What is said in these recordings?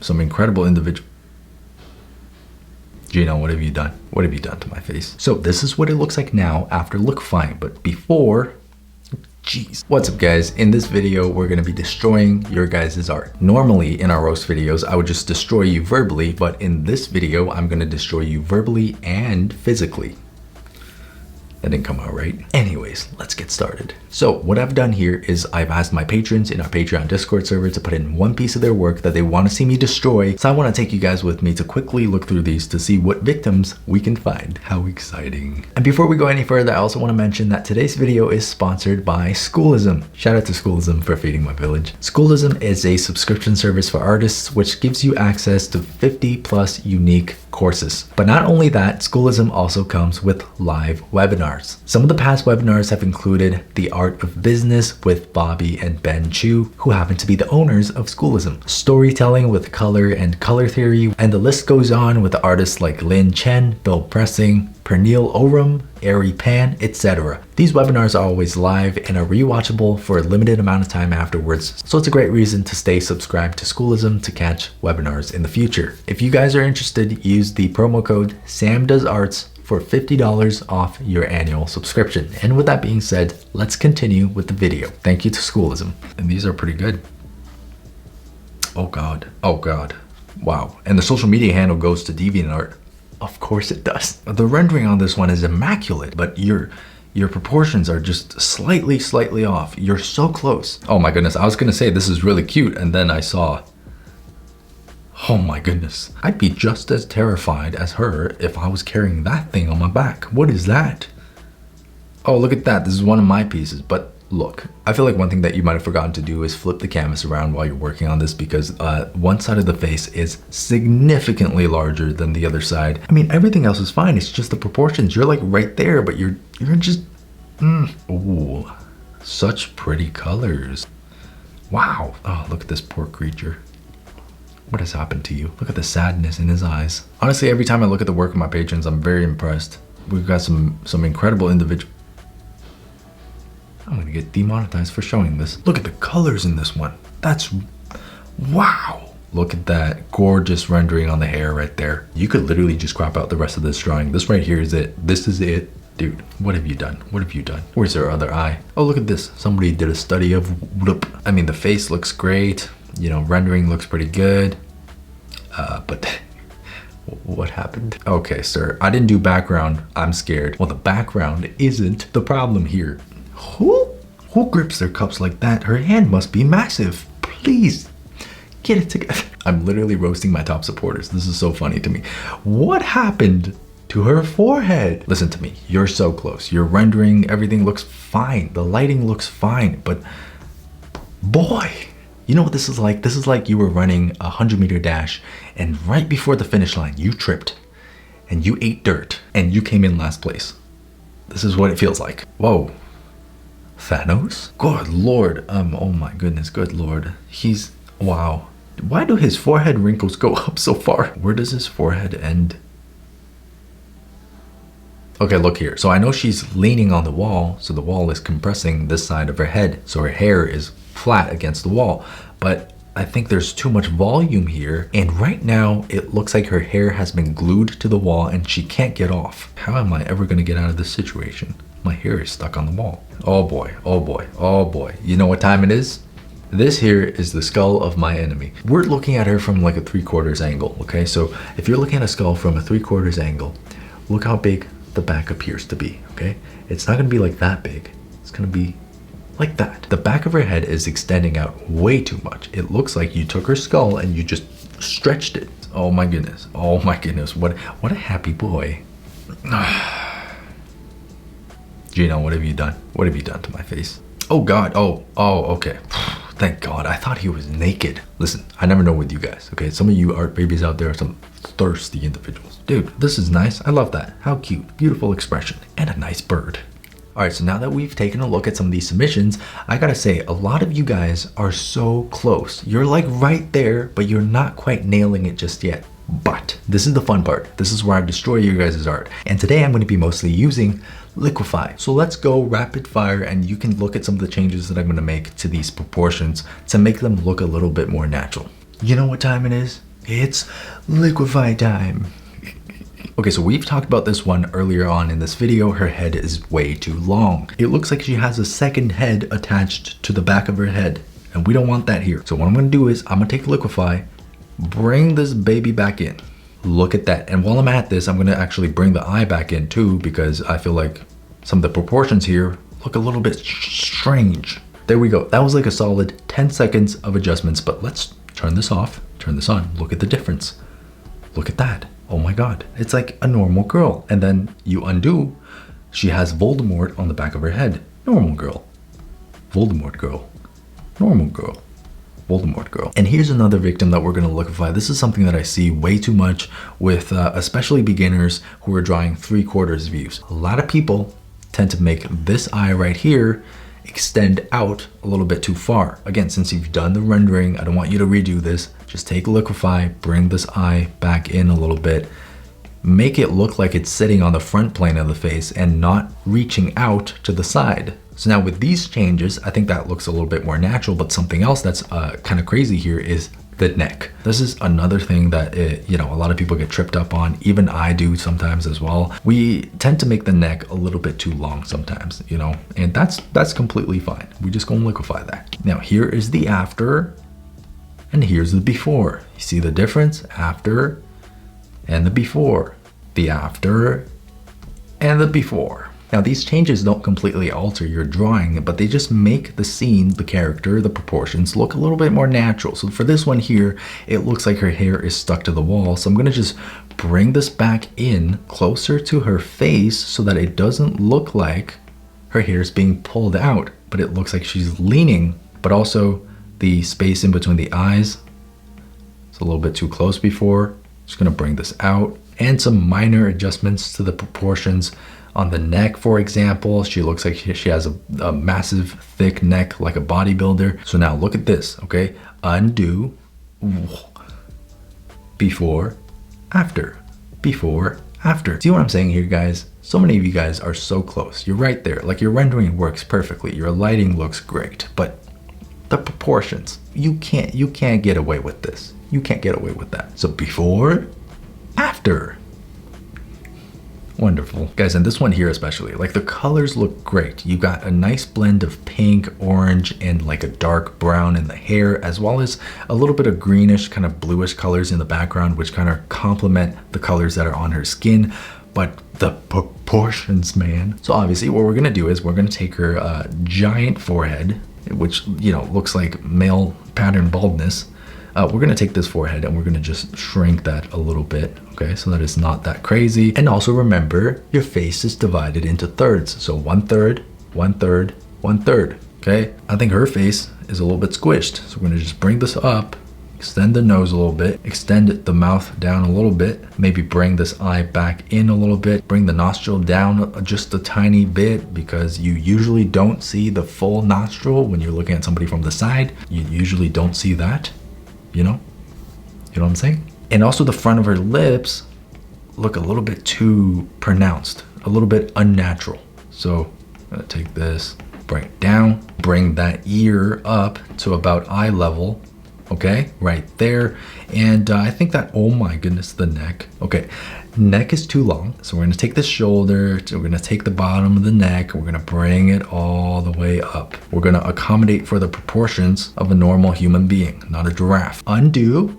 some incredible individual. Gino, what have you done? What have you done to my face? So this is what it looks like now after liquifying, but before, jeez. What's up guys? In this video, we're gonna be destroying your guys' art. Normally in our roast videos, I would just destroy you verbally, but in this video, I'm gonna destroy you verbally and physically. That didn't come out right. Anyways, let's get started. So what I've done here is I've asked my patrons in our Patreon Discord server to put in one piece of their work that they want to see me destroy. So I want to take you guys with me to quickly look through these to see what victims we can find. How exciting. And before we go any further, I also want to mention that today's video is sponsored by Schoolism. Shout out to Schoolism for feeding my village. Schoolism is a subscription service for artists which gives you access to 50+ unique courses. But not only that, Schoolism also comes with live webinars. Some of the past webinars have included The Art of Business with Bobby and Ben Chu, who happen to be the owners of Schoolism, storytelling with color and color theory, and the list goes on with artists like Lin Chen, Bill Pressing, Pernille Oram, Ari Pan, etc. These webinars are always live and are rewatchable for a limited amount of time afterwards, so it's a great reason to stay subscribed to Schoolism to catch webinars in the future. If you guys are interested, use the promo code SamDoesArts for $50 off your annual subscription. And with that being said, let's continue with the video. Thank you to Schoolism. And these are pretty good. Oh God, oh God. Wow, and the social media handle goes to DeviantArt. Of course it does. The rendering on this one is immaculate, but your proportions are just slightly off. You're so close. Oh my goodness, I was gonna say this is really cute, and then I saw, oh my goodness. I'd be just as terrified as her if I was carrying that thing on my back. What is that? Oh, look at that. This is one of my pieces, but look, I feel like one thing that you might have forgotten to do is flip the canvas around while you're working on this, because one side of the face is significantly larger than the other side. I mean, everything else is fine. It's just the proportions. You're like right there, but you're just, ooh, such pretty colors. Wow. Oh, look at this poor creature. What has happened to you? Look at the sadness in his eyes. Honestly, every time I look at the work of my patrons, I'm very impressed. We've got some incredible individuals. I'm gonna get demonetized for showing this. Look at the colors in this one. That's, wow. Look at that gorgeous rendering on the hair right there. You could literally just crop out the rest of this drawing. This right here is it. This is it. Dude, what have you done? What have you done? Where's their other eye? Oh, look at this. Somebody did a study of, I mean, the face looks great. You know, rendering looks pretty good. But what happened? Okay, sir, I didn't do background. I'm scared. Well, the background isn't the problem here. Who grips their cups like that? Her hand must be massive. Please get it together. I'm literally roasting my top supporters. This is so funny to me. What happened to her forehead? Listen to me. You're so close. Your rendering, everything looks fine. The lighting looks fine, but boy, you know what this is like? This is like you were running a 100-meter dash, and right before the finish line, you tripped and you ate dirt and you came in last place. This is what it feels like. Whoa. Thanos? Good Lord. Oh my goodness, good Lord. He's, wow. Why do his forehead wrinkles go up so far? Where does his forehead end? Okay, look here. So I know she's leaning on the wall, so the wall is compressing this side of her head, so her hair is flat against the wall. But I think there's too much volume here, and right now it looks like her hair has been glued to the wall and she can't get off. How am I ever gonna get out of this situation? My hair is stuck on the wall. Oh boy, oh boy, oh boy. You know what time it is? This here is the skull of my enemy. We're looking at her from like a 3/4 angle, okay? So if you're looking at a skull from a 3/4 angle, look how big the back appears to be, okay? It's not gonna be like that big. It's gonna be like that. The back of her head is extending out way too much. It looks like you took her skull and you just stretched it. Oh my goodness. Oh my goodness. What a happy boy. Gino, what have you done? What have you done to my face? Oh God. Oh, okay. Thank God. I thought he was naked. Listen, I never know with you guys, okay? Some of you art babies out there are some thirsty individuals. Dude, this is nice. I love that. How cute. Beautiful expression. And a nice bird. All right, so now that we've taken a look at some of these submissions, I gotta say, a lot of you guys are so close. You're like right there, but you're not quite nailing it just yet. But this is the fun part. This is where I destroy your guys' art. And today I'm going to be mostly using Liquify. So let's go rapid fire and you can look at some of the changes that I'm going to make to these proportions to make them look a little bit more natural. You know what time it is? It's Liquify time. Okay, so we've talked about this one earlier on in this video. Her head is way too long. It looks like she has a second head attached to the back of her head, and we don't want that here. So what I'm gonna do is I'm gonna take Liquify, bring this baby back in. Look at that. And while I'm at this, I'm gonna actually bring the eye back in too, because I feel like some of the proportions here look a little bit strange. There we go. That was like a solid 10 seconds of adjustments, but let's turn this off, turn this on. Look at the difference. Look at that. Oh my God, it's like a normal girl. And then you undo, she has Voldemort on the back of her head. Normal girl, Voldemort girl, normal girl, Voldemort girl. And here's another victim that we're gonna Liquify. This is something that I see way too much with especially beginners who are drawing 3/4 views. A lot of people tend to make this eye right here extend out a little bit too far. Again, since you've done the rendering, I don't want you to redo this. Just take Liquify, bring this eye back in a little bit, make it look like it's sitting on the front plane of the face and not reaching out to the side. So now with these changes, I think that looks a little bit more natural, but something else that's kind of crazy here is the neck. This is another thing that a lot of people get tripped up on. Even I do sometimes as well. We tend to make the neck a little bit too long sometimes, and that's completely fine. We just gonna Liquify that. Now here is the after, and here's the before. You see the difference? After and the before. The after and the before. Now these changes don't completely alter your drawing, but they just make the scene, the character, the proportions look a little bit more natural. So for this one here, it looks like her hair is stuck to the wall. So I'm gonna just bring this back in closer to her face so that it doesn't look like her hair is being pulled out, but it looks like she's leaning. But also the space in between the eyes, it's a little bit too close before. Just gonna bring this out, and some minor adjustments to the proportions. On the neck, for example, she looks like she has a massive thick neck like a bodybuilder. So now look at this, okay? Undo, before, after, before, after. See what I'm saying here, guys? So many of you guys are so close. You're right there. Like your rendering works perfectly. Your lighting looks great, but the proportions, you can't get away with this. You can't get away with that. So before, after. Wonderful. Guys, and this one here especially, like the colors look great. You got a nice blend of pink, orange, and like a dark brown in the hair, as well as a little bit of greenish, kind of bluish colors in the background, which kind of complement the colors that are on her skin. But the proportions, man. So obviously what we're gonna do is we're gonna take her giant forehead, which, looks like male pattern baldness. We're gonna take this forehead and we're gonna just shrink that a little bit, okay, so that it's not that crazy. And also remember, your face is divided into thirds. So 1/3, 1/3, 1/3, okay? I think her face is a little bit squished. So we're gonna just bring this up, extend the nose a little bit, extend the mouth down a little bit, maybe bring this eye back in a little bit, bring the nostril down just a tiny bit, because you usually don't see the full nostril when you're looking at somebody from the side. You usually don't see that. You know what I'm saying? And also the front of her lips look a little bit too pronounced, a little bit unnatural. So I'm gonna take this, bring it down, bring that ear up to about eye level, okay, right there. And I think that, oh my goodness, the neck. Okay, neck is too long. So we're gonna take the shoulder, we're gonna take the bottom of the neck, we're gonna bring it all the way up. We're gonna accommodate for the proportions of a normal human being, not a giraffe. Undo,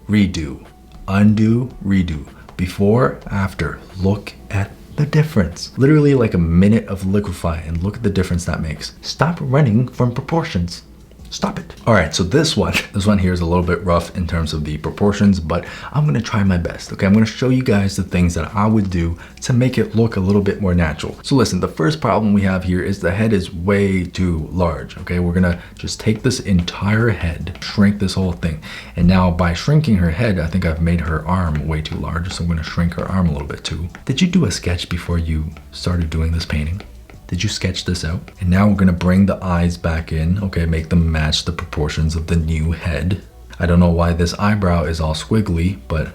redo, undo, redo. Before, after, look at the difference. Literally like a minute of Liquify, and look at the difference that makes. Stop running from proportions. Stop it. All right, so this one here is a little bit rough in terms of the proportions, but I'm gonna try my best, okay? I'm gonna show you guys the things that I would do to make it look a little bit more natural. So listen, the first problem we have here is the head is way too large, okay? We're gonna just take this entire head, shrink this whole thing. And now by shrinking her head, I think I've made her arm way too large, so I'm gonna shrink her arm a little bit too. Did you do a sketch before you started doing this painting? Did you sketch this out? And now we're gonna bring the eyes back in, okay, make them match the proportions of the new head. I don't know why this eyebrow is all squiggly, but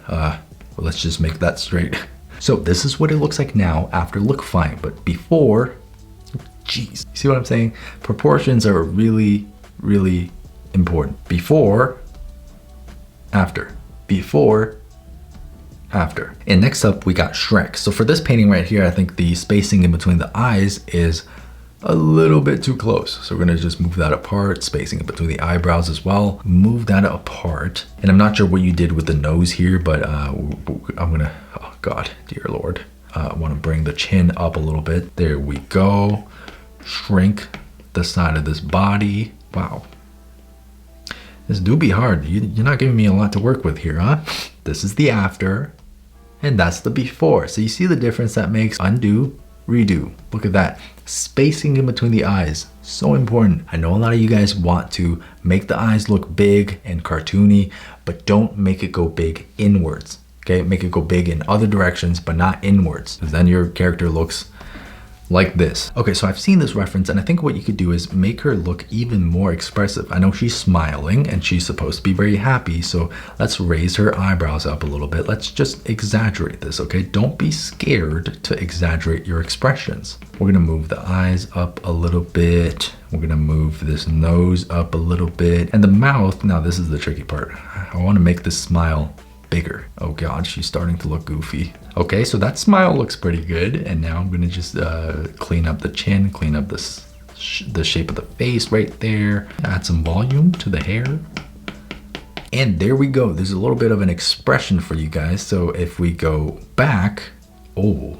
let's just make that straight. So this is what it looks like now after Liquifying, but before, geez, see what I'm saying? Proportions are really, really important. Before, after. before, after. And next up, we got Shrek. So for this painting right here, I think the spacing in between the eyes is a little bit too close. So we're gonna just move that apart, spacing in between the eyebrows as well. Move that apart. And I'm not sure what you did with the nose here, but I'm gonna, oh God, dear Lord. I wanna bring the chin up a little bit. There we go. Shrink the side of this body. Wow. This do be hard. You're not giving me a lot to work with here, huh? This is the after, and that's the before. So you see the difference that makes? Undo, redo. Look at that. Spacing in between the eyes, so important. I know a lot of you guys want to make the eyes look big and cartoony, but don't make it go big inwards, okay? Make it go big in other directions, but not inwards, because then your character looks like this. Okay, so I've seen this reference, and I think what you could do is make her look even more expressive. I know she's smiling and she's supposed to be very happy, so let's raise her eyebrows up a little bit. Let's just exaggerate this, okay? Don't be scared to exaggerate your expressions. We're gonna move the eyes up a little bit. We're gonna move this nose up a little bit. And the mouth, now this is the tricky part. I wanna make this smile bigger. Oh God, she's starting to look goofy. Okay, so that smile looks pretty good. And now I'm gonna just clean up the chin, clean up the shape of the face right there. Add some volume to the hair. And there we go. There's a little bit of an expression for you guys. So if we go back, oh,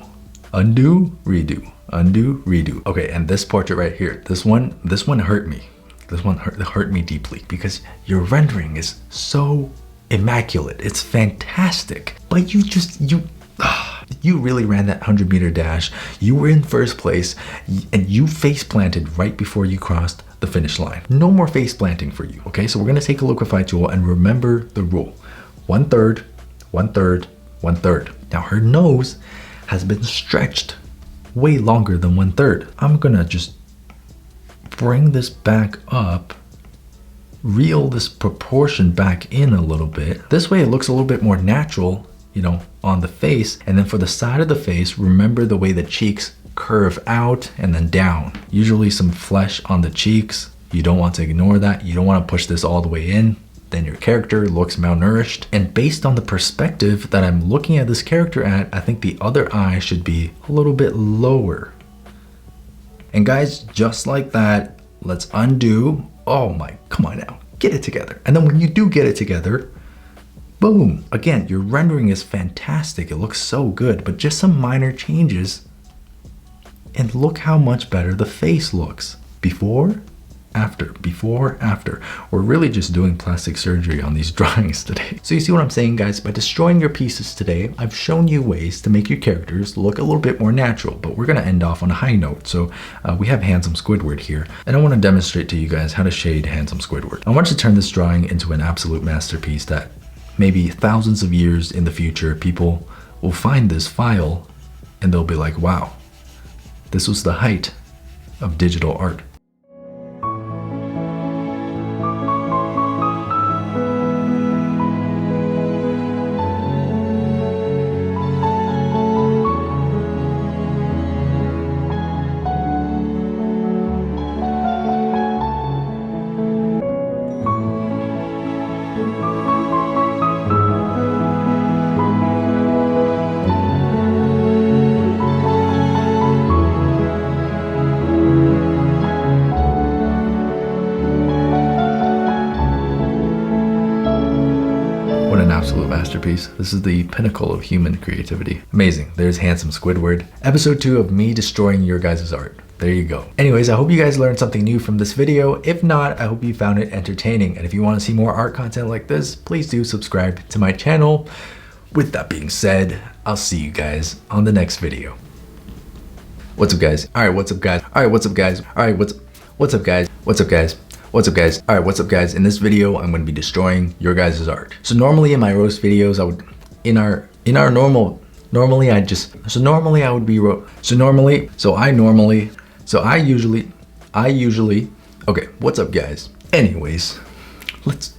undo, redo, undo, redo. Okay, and this portrait right here, this one hurt me. This one hurt me deeply because your rendering is so immaculate. It's fantastic, but you really ran that 100-meter dash. You were in first place and you face planted right before you crossed the finish line. No more face planting for you. Okay, so we're gonna take a Liquify tool and remember the rule: 1/3, 1/3, 1/3. Now her nose has been stretched way longer than 1/3. I'm gonna just bring this back up, reel this proportion back in a little bit. This way it looks a little bit more natural, you know, on the face. And then for the side of the face, remember the way the cheeks curve out and then down. Usually some flesh on the cheeks. You don't want to ignore that. You don't want to push this all the way in. Then your character looks malnourished. And based on the perspective that I'm looking at this character at, I think the other eye should be a little bit lower. And guys, just like that, let's undo. Oh my, come on now, get it together. And then when you do get it together, boom, again, your rendering is fantastic. It looks so good, but just some minor changes. And look how much better the face looks. Before, after. We're really just doing plastic surgery on these drawings today. So you see what I'm saying, guys? By destroying your pieces today, I've shown you ways to make your characters look a little bit more natural, but we're gonna end off on a high note. So we have Handsome Squidward here, and I wanna demonstrate to you guys how to shade Handsome Squidward. I want to turn this drawing into an absolute masterpiece that maybe thousands of years in the future, people will find this file and they'll be like, wow, this was the height of digital art. What an absolute masterpiece. This is the pinnacle of human creativity. Amazing. There's Handsome Squidward. Episode 2 of me destroying your guys' art. There you go. Anyways, I hope you guys learned something new from this video. If not, I hope you found it entertaining. And if you want to see more art content like this, please do subscribe to my channel. With that being said, I'll see you guys on the next video. What's up, guys? All right, what's up, guys? All right, what's up, guys? All right, what's up, guys? What's up, guys? What's up, guys? All right, what's up, guys? In this video, I'm going to be destroying your guys' art. So normally in my roast videos, I would, okay, what's up, guys? Anyways, let's